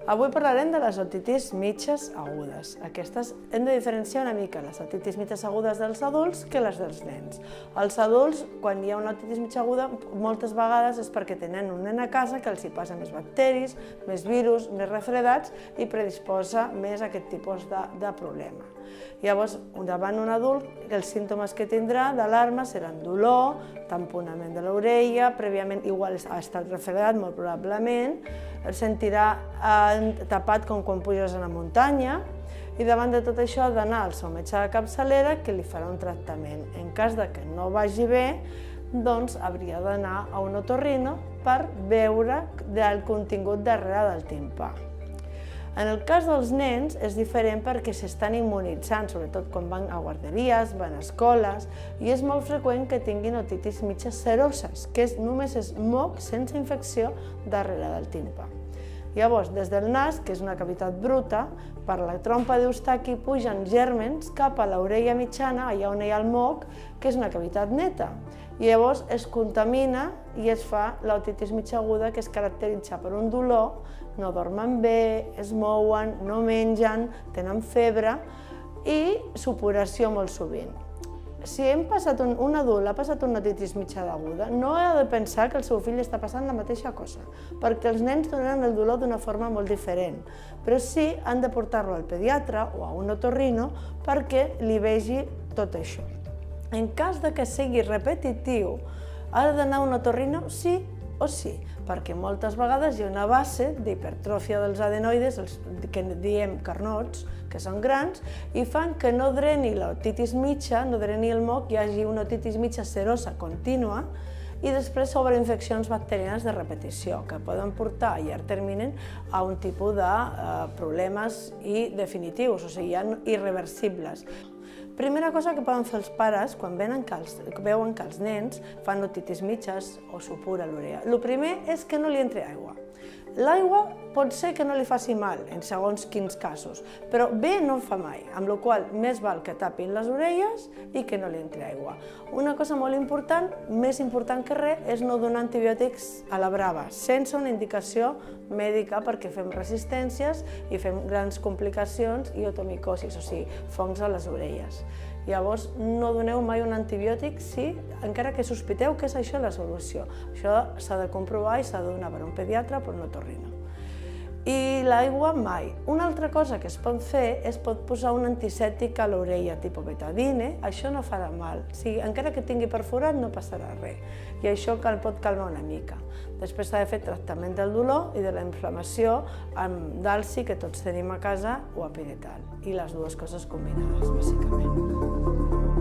Avui parlarem de les otitis mitges agudes. Aquestes hem de diferenciar una mica les otitis mitges agudes dels adults que les dels nens. Els adults, quan hi ha una otitis mitja aguda, moltes vegades és perquè tenen un nen a casa que els hi passa més bacteris, més virus, més refredats i predisposa més a aquest tipus de problema. Llavors, davant un adult, els símptomes que tindrà d'alarma seran dolor, tamponament de l'orella, prèviament igual ha estat refredat molt probablement, el sentirà tapat com quan puges a la muntanya i davant de tot això ha d'anar al seu metge de capçalera que li farà un tractament. En cas de que no vagi bé, doncs hauria d'anar a un otorrino per veure el contingut darrere del timpà. En el cas dels nens és diferent perquè s'estan immunitzant, sobretot quan van a guarderies, van a escoles, i és molt freqüent que tinguin otitis mitges seroses, que només és moc sense infecció darrere del timpà. Llavors, des del nas, que és una cavitat bruta, per la trompa d'Eustaqui pugen gèrmens cap a l'orella mitjana, allà on hi ha el moc, que és una cavitat neta. I llavors es contamina i es fa l'otitis mitja aguda, que es caracteritza per un dolor, no dormen bé, es mouen, no mengen, tenen febre i supuració molt sovint. Si un adult ha passat una otitis mitja aguda, no ha de pensar que el seu fill està passant la mateixa cosa, perquè els nens tenen el dolor d'una forma molt diferent, però sí han de portar-lo al pediatre o a un otorrino perquè li vegi tot això. En cas que sigui repetitiu, ha d'anar a un otorrino sí o sí, perquè moltes vegades hi ha una base d'hipertròfia dels adenoides, els que diem carnots, que són grans, i fan que no dreni l'otitis mitja, no dreni el moc, hi hagi una otitis mitja serosa contínua, i després sobreinfeccions bacterianes de repetició, que poden portar a llarg termini a un tipus de problemes definitius, o sigui, irreversibles. Primera cosa que poden fer els pares quan veuen que els nens fan otitis mitges o supura l'orella. El primer és que no li entri aigua. L'aigua pot ser que no li faci mal, en segons quins casos, però bé no en fa mai, amb la qual cosa més val que tapin les orelles i que no li entri aigua. Una cosa molt important, més important que res, és no donar antibiòtics a la brava, sense una indicació mèdica perquè fem resistències i fem grans complicacions i otomicosis, o sigui, fongs a les orelles. Llavors, no doneu mai un antibiòtic encara que sospiteu que és això la solució. Això s'ha de comprovar i s'ha de donar per un pediatre o per un otorrino. I l'aigua mai. Una altra cosa que es pot fer és posar un antisèptic a l'orella, tipus betadine, això no farà mal. Encara que tingui perforat no passarà res i això pot calmar una mica. Després s'ha de fer tractament del dolor i de la inflamació amb dalsi que tots tenim a casa o a piretal i les dues coses combinades, bàsicament.